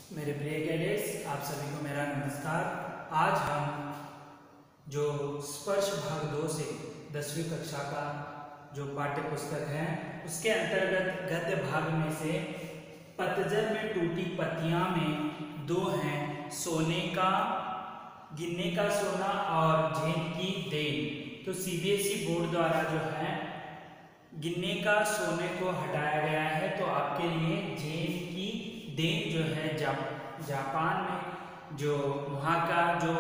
मेरे प्रिय कैडेट्स, आप सभी को मेरा नमस्कार। आज हम जो स्पर्श भाग 2 से 10वीं कक्षा का जो पाठ्य पुस्तक है उसके अंतर्गत गद्य भाग में से पतझर में टूटी पत्तियां में दो हैं, सोने का गिनने का सोना और झेंट की देन। तो सीबीएसई बोर्ड द्वारा जो है गिनने का सोने को हटाया गया है, तो आपके लिए झेंट की देन जो है जापान में जो वहाँ का जो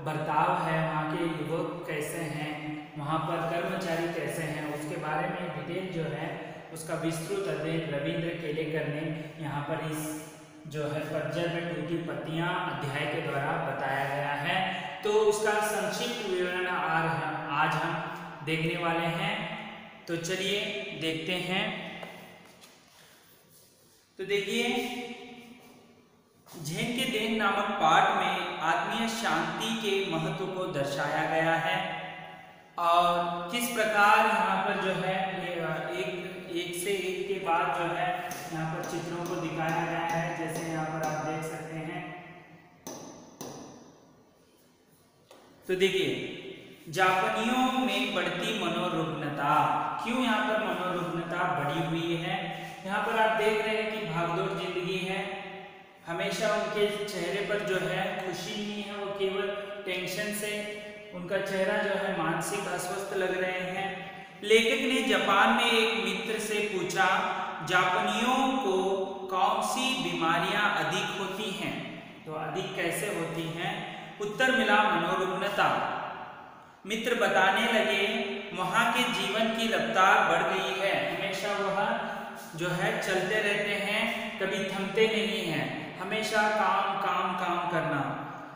बर्ताव है, वहाँ के युवक कैसे हैं, वहाँ पर कर्मचारी कैसे हैं, उसके बारे में डिटेल जो है उसका विस्तृत अध्ययन रविंद्र केलेकर ने यहाँ पर इस जो है पतझर में टूटी पत्तियां अध्याय के द्वारा बताया गया है। तो उसका संक्षिप्त विवरण आज हम देखने वाले हैं। तो चलिए देखते हैं। तो देखिए, झेंट के देन नामक पाठ में आत्मीय शांति के महत्व को दर्शाया गया है और किस प्रकार यहाँ पर जो है एक से एक के बाद जो है यहाँ पर चित्रों को दिखाया गया है। जैसे यहाँ पर आप देख सकते हैं। तो देखिए, जापानियों में बढ़ती मनोरुग्णता। क्यों यहाँ पर मनोरुग्णता बढ़ी हुई है? यहाँ पर आप देख रहे हैं कि भागदौड़ जिंदगी है, हमेशा उनके चेहरे पर जो है खुशी नहीं है, वो केवल टेंशन से उनका चेहरा जो है मानसिक अस्वस्थ लग रहे हैं। लेखक ने जापान में एक मित्र से पूछा, जापानियों को कौन सी बीमारियां अधिक होती हैं? तो अधिक कैसे होती हैं? उत्तर मिला, मनोरुग्णता। मित्र बताने लगे, वहाँ के जीवन की रफ्तार बढ़ गई है, हमेशा वह जो है चलते रहते हैं, कभी थमते नहीं हैं, हमेशा काम काम काम करना।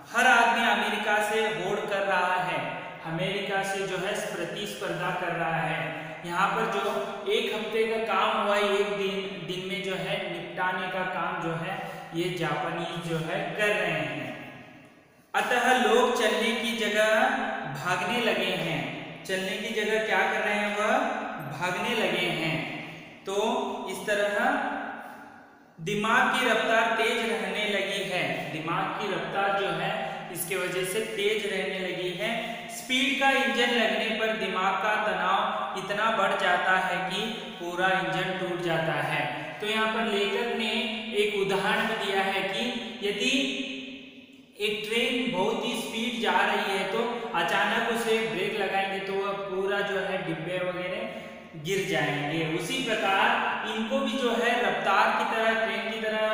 हर आदमी अमेरिका से होड़ कर रहा है, अमेरिका से जो है प्रतिस्पर्धा कर रहा है। यहाँ पर जो एक हफ्ते का काम हुआ, एक दिन में जो है निपटाने का काम जो है ये जापानी जो है कर रहे हैं। अतः लोग चलने की जगह भागने लगे हैं। चलने की जगह क्या कर रहे हैं? वह भागने लगे हैं। तो इस तरह दिमाग की रफ्तार तेज रहने लगी है। दिमाग की रफ्तार जो है इसके वजह से तेज रहने लगी है। स्पीड का इंजन लगने पर दिमाग का तनाव इतना बढ़ जाता है कि पूरा इंजन टूट जाता है। तो यहाँ पर लेखक ने एक उदाहरण दिया है कि यदि एक ट्रेन बहुत ही स्पीड जा रही है तो अचानक उसे ब्रेक लगाएंगे तो वह पूरा जो है डिब्बे वगैरह गिर जाएंगे। उसी प्रकार इनको भी जो है रफ्तार की तरह, ट्रेन की तरह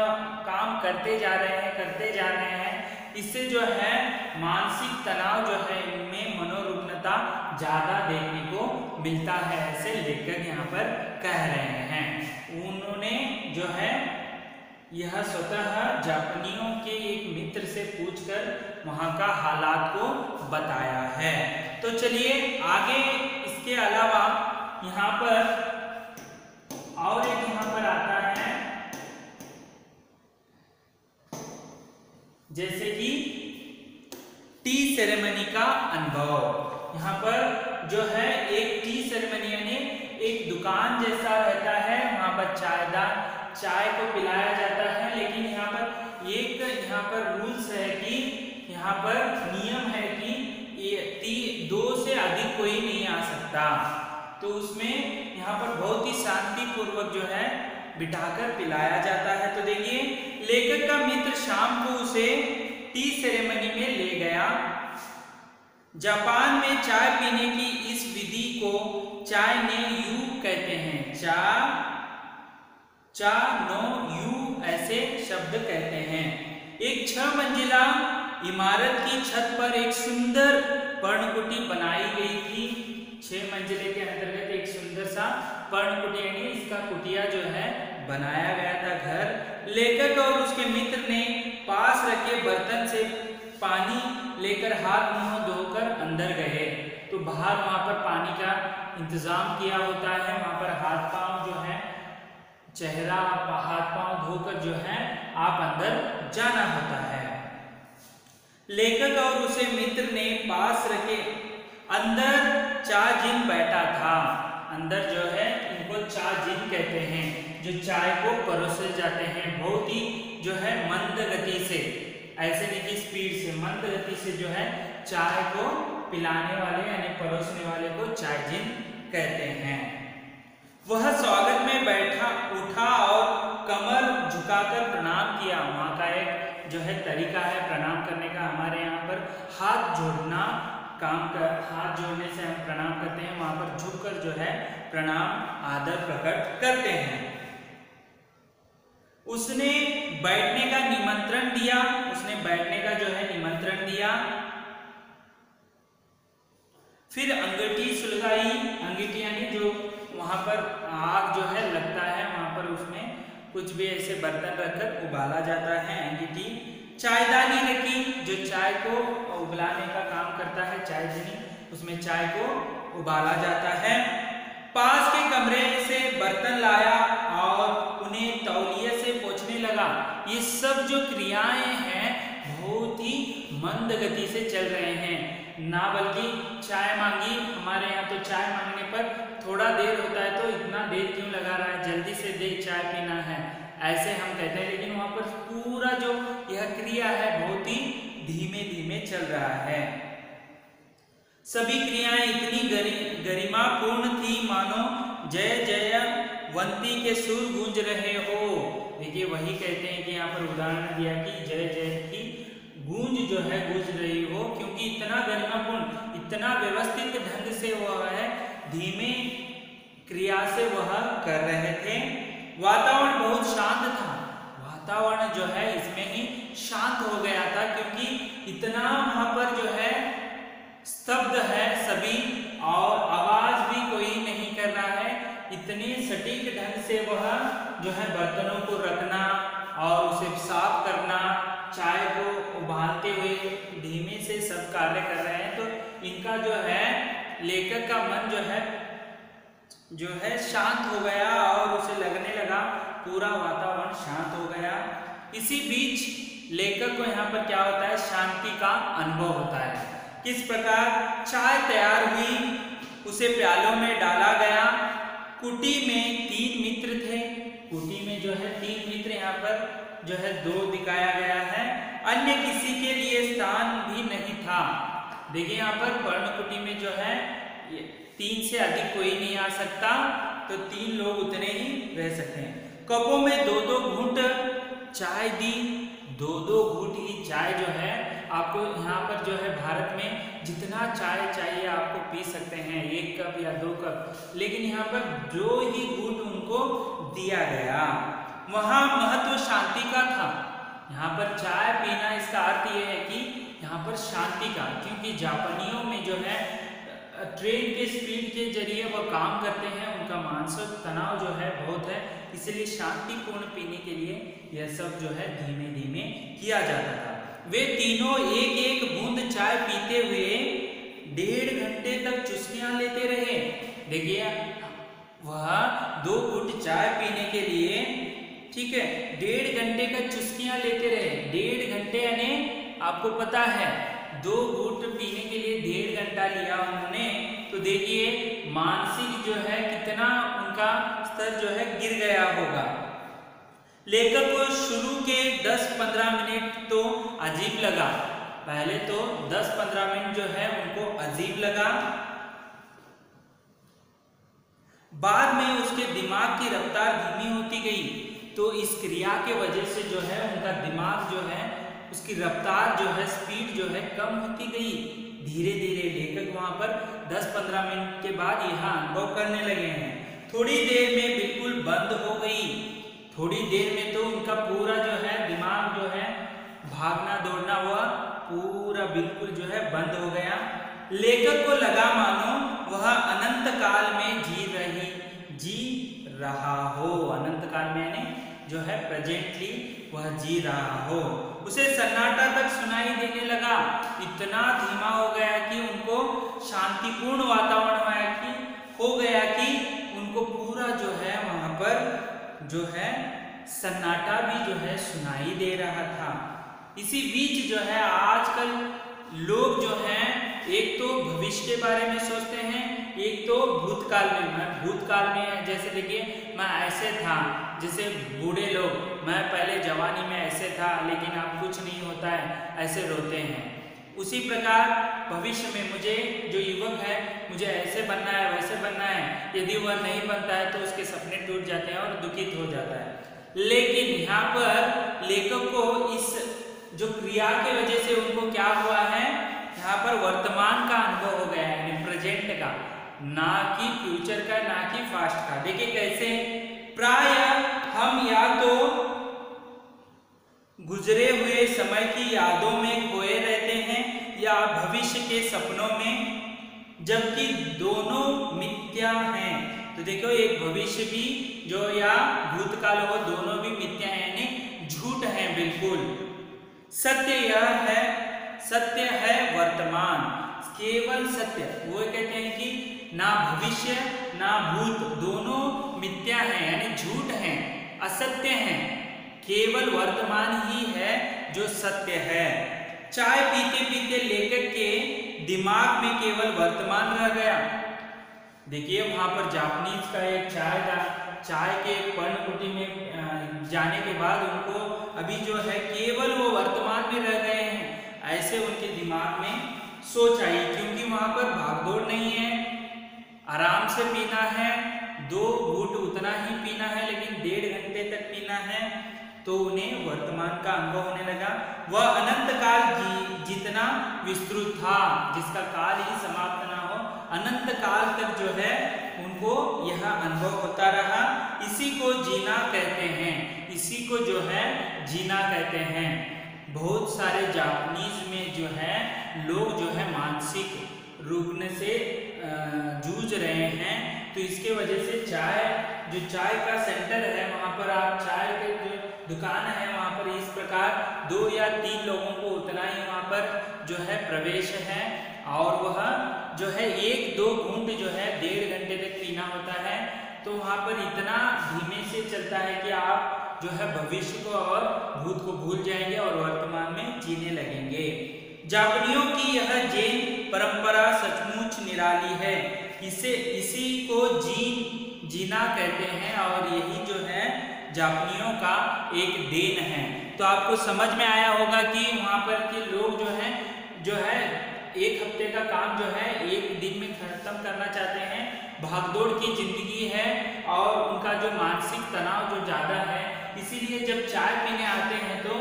काम करते जा रहे हैं। इससे जो है मानसिक तनाव जो है इनमें मनोरुग्णता ज्यादा देखने को मिलता है, ऐसे लेखक यहाँ पर कह रहे हैं। उन्होंने जो है यह स्वतः जापानियों के एक मित्र से पूछकर वहां का हालात को बताया है। तो चलिए आगे, इसके अलावा यहाँ पर और एक यहाँ पर आता है, जैसे कि टी सेरेमनी का अनुभव। यहाँ पर जो है एक टी सेरेमनी यानी एक दुकान जैसा रहता है, वहां पर चाय को पिलाया जाता है। लेकिन यहाँ पर रूल्स है कि यहाँ पर नियम है कि 2 से अधिक कोई नहीं आ सकता। तो उसमें यहाँ पर बहुत ही शांतिपूर्वक जो है बिठाकर पिलाया जाता है। तो देखिए, लेखक का मित्र शाम को उसे टी सेरेमनी में ले गया। जापान में चाय पीने की इस विधि को चाय ने यू कहते हैं। चा नो यू ऐसे शब्द कहते हैं। एक 6 मंजिला इमारत की छत पर एक सुंदर पर्णकुटी बनाई गई थी। 6 मंजिले के अंतर्गत एक सुंदर सा पर्णकुटी यानी इसका कुटिया जो है बनाया गया था घर। लेखक और उसके मित्र ने पास रखे बर्तन से पानी लेकर हाथ मुंह धोकर अंदर गए। तो बाहर वहां पर पानी का इंतजाम किया होता है, वहां पर हाथ पांव जो है, चेहरा हाथ पांव धोकर जो है आप अंदर जाना होता है। लेखक और उसे मित्र ने पास रखे अंदर चाजिन बैठा था। अंदर जो है इनको चाजिन कहते हैं, जो चाय को परोसे जाते हैं। बहुत ही जो है मंद गति से, ऐसे देखिए स्पीड से, मंद गति से जो है चाय को पिलाने वाले यानी परोसने वाले को चाय जिन कहते हैं। वह स्वागत में बैठा उठा और कमर झुकाकर प्रणाम किया। वहाँ का एक जो है तरीका है प्रणाम करने का, हमारे यहाँ पर हाथ जोड़ना हाथ जोड़ने से हम प्रणाम करते हैं, वहाँ पर झुककर जो है प्रणाम आदर प्रकट करते हैं। उसने बैठने का निमंत्रण दिया, उसने बैठने का जो है निमंत्रण दिया। फिर अंगीठी सुलगाई, अंगीठी यानी जो वहां पर आग जो है लगता है, वहां पर उसमें कुछ भी ऐसे बर्तन रखकर उबाला जाता है, अंगीठी। चायदानी रखी, जो चाय को उबलाने का काम करता है, चायदानी, उसमें चाय को उबाला जाता है। पास के कमरे से बर्तन लाया और उन्हें तौलिए से पोंछने लगा। ये सब जो क्रियाएं हैं बहुत ही मंद गति से चल रहे हैं, ना बल्कि चाय मांगी, हमारे यहाँ तो चाय मांगने पर थोड़ा देर होता है तो इतना देर क्यों लगा रहा है, जल्दी से दे, चाय पीना है, ऐसे हम कहते हैं। लेकिन वहां पर पूरा जो यह क्रिया है बहुत ही धीमे धीमे चल रहा है। सभी क्रियाएं इतनी गरिमापूर्ण थी मानो जय जयवंती के सुर गूंज रहे हो। देखिए वही कहते हैं कि यहाँ पर उदाहरण दिया कि जय जय की गूंज जो है गूंज रही हो, क्योंकि इतना गरिमापूर्ण, इतना व्यवस्थित ढंग से वह है धीमे क्रिया से वह कर रहे थे। वातावरण बहुत शांत था, वातावरण जो है इसमें ही शांत हो गया था, क्योंकि इतना वहां पर जो है स्तब्ध है सभी, और आवाज भी कोई नहीं कर रहा है। इतने सटीक ढंग से वह जो है बर्तनों को रखना और उसे साफ करना, चाय को उबालते हुए धीमे से सब कार्य कर रहे हैं, तो इनका जो है लेखक का मन जो है शांत हो गया और उसे लगने लगा पूरा वातावरण शांत हो गया। इसी बीच लेखक को यहाँ पर क्या होता है, शांति का अनुभव होता है। किस प्रकार चाय तैयार हुई, उसे प्यालों में डाला गया। कुटी में 3 मित्र थे, कुटी में जो है 3 मित्र, यहाँ पर जो है 2 दिखाया गया है, अन्य किसी के लिए स्थान भी नहीं था। देखिए यहाँ पर पर्णकुटी में जो है 3 से अधिक कोई नहीं आ सकता, तो 3 लोग उतने ही रह सकते हैं। कपों में 2-2 घूंट चाय दी, 2-2 घूंट ही चाय जो है आपको यहाँ पर जो है भारत में जितना चाय चाहिए आपको पी सकते हैं, 1 कप या 2 कप, लेकिन यहाँ पर जो ही घूंट उनको दिया गया। वहाँ महत्व शांति का था। यहाँ पर चाय पीना, इसका अर्थ यह है कि यहाँ पर शांति का, क्योंकि जापानियों में जो है ट्रेन के स्पीड के जरिए वह काम करते हैं, उनका मानसिक तनाव जो है बहुत है, इसलिए शांतिपूर्ण पीने के लिए यह सब जो है धीमे धीमे किया जाता था। वे तीनों एक एक बूंद चाय पीते हुए 1.5 घंटे तक चुस्कियां लेते रहे। देखिए वह 2 घूंट चाय पीने के लिए, ठीक है, 1.5 घंटे का चुस्कियां लेते रहे। 1.5 घंटे यानी आपको पता है 2 घूंट पीने के लिए 1.5 घंटा लिया उन्होंने, तो देखिए मानसिक जो है कितना उनका स्तर जो है गिर गया होगा। लेखक को शुरू के 10-15 मिनट तो अजीब लगा, पहले तो 10-15 मिनट जो है उनको अजीब लगा, बाद में उसके दिमाग की रफ्तार धीमी होती गई। तो इस क्रिया के वजह से जो है उनका दिमाग जो है उसकी रफ्तार जो है, स्पीड जो है कम होती गई धीरे धीरे। लेखक वहां पर 10-15 मिनट के बाद यह अनुभव करने लगे हैं। थोड़ी देर में बिल्कुल बंद हो गई, थोड़ी देर में तो उनका पूरा जो है दिमाग जो है भागना दौड़ना हुआ पूरा बिल्कुल जो है बंद हो गया। लेखक को लगा मानो वह अनंत काल में जी रहा हो, अनंत काल में यानी जो है प्रेजेंटली वह जी रहा हो। उसे सन्नाटा तक सुनाई देने लगा, इतना धीमा हो गया कि उनको शांतिपूर्ण वातावरण हो गया कि उनको पूरा जो है वहां पर जो है सन्नाटा भी जो है सुनाई दे रहा था। इसी बीच जो है आजकल लोग जो हैं एक तो भविष्य के बारे में सोचते हैं, एक तो भूतकाल में। मैं भूतकाल में जैसे देखिए मैं ऐसे था, जैसे बूढ़े लोग मैं पहले जवानी में ऐसे था लेकिन अब कुछ नहीं होता है, ऐसे रोते हैं। उसी प्रकार भविष्य में मुझे जो युवक है मुझे ऐसे बनना है वैसे बनना है, यदि वह नहीं बनता है तो उसके सपने टूट जाते हैं और दुखित हो जाता है। लेकिन यहाँ पर लेखक को इस जो क्रिया के वजह से उनको क्या हुआ है, यहाँ पर वर्तमान का अनुभव हो गया है, प्रेजेंट का, ना कि फ्यूचर का, ना कि पास्ट का। देखिए कैसे, प्राय हम या तो गुजरे हुए समय की यादों में खोए रहते हैं या भविष्य के सपनों में, जबकि दोनों मिथ्या हैं। तो देखो एक भविष्य भी जो या भूतकाल हो, दोनों भी मिथ्या है, यानी झूठ है बिल्कुल। सत्य है वर्तमान, केवल सत्य। वो कहते हैं कि ना भविष्य ना भूत, दोनों मिथ्या हैं यानी झूठ हैं, असत्य हैं, केवल वर्तमान ही है जो सत्य है। चाय पीते पीते लेखक के दिमाग में केवल वर्तमान रह गया। देखिए वहां पर जापानीज का एक चाय के पर्णकुटी में जाने के बाद उनको अभी जो है केवल वो वर्तमान में रह गए हैं, ऐसे उनके दिमाग में सोच आई। क्योंकि वहां पर भागदौड़ नहीं है, आराम से पीना है, 2 घूंट उतना ही पीना है, लेकिन 1.5 घंटे तक पीना है, तो उन्हें वर्तमान का अनुभव होने लगा। वह अनंत काल जितना विस्तृत था, जिसका काल ही समाप्त ना हो, अनंत काल तक जो है उनको यह अनुभव होता रहा। इसी को जीना कहते हैं, इसी को जो है जीना कहते हैं। बहुत सारे जापानीज में जो है लोग जो है मानसिक रुग्ण से जूझ रहे हैं, तो इसके वजह से चाय का सेंटर है, वहाँ पर आप चाय के जो दुकान है वहाँ पर इस प्रकार 2 या 3 लोगों को उतना ही वहाँ पर जो है प्रवेश है, और वह जो है 1-2 घूंट जो है 1.5 घंटे तक पीना होता है। तो वहाँ पर इतना धीमे से चलता है कि आप जो है भविष्य को और भूत को भूल जाएंगे और वर्तमान में जीने लगेंगे। जापानियों की यह जैन परंपरा सचमुच निराली है, इसी को जीना कहते हैं, और यही जो है जापानियों का एक देन है। तो आपको समझ में आया होगा कि वहाँ पर के लोग जो है 1 हफ्ते का काम जो है 1 दिन में खत्म करना चाहते हैं। भागदौड़ की जिंदगी है और उनका जो मानसिक तनाव जो ज़्यादा है, इसीलिए जब चाय पीने आते हैं तो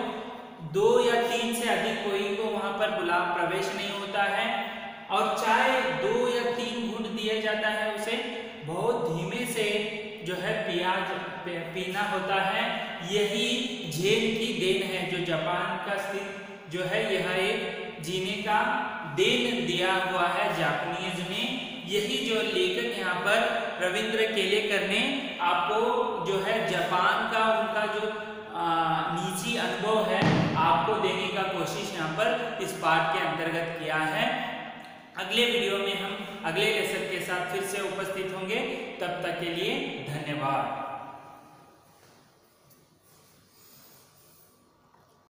2 या 3 से अधिक कोई को वहाँ पर प्रवेश नहीं होता है, और चाय 2 या 3 घूंट दिया जाता है, उसे बहुत धीमे से जो है पीना होता है। यही झेन की देन है, जो जापान का स्थित जो है यह एक जीने का देन दिया हुआ है जापानीज ने। यही जो लेखक यहाँ पर रविंद्र केलेकर ने आपको जो है जापान का उनका जो निजी अनुभव है आपको देने का कोशिश यहाँ पर इस पाठ के अंतर्गत किया है। अगले वीडियो में हम अगले लेसन के साथ फिर से उपस्थित होंगे, तब तक के लिए धन्यवाद।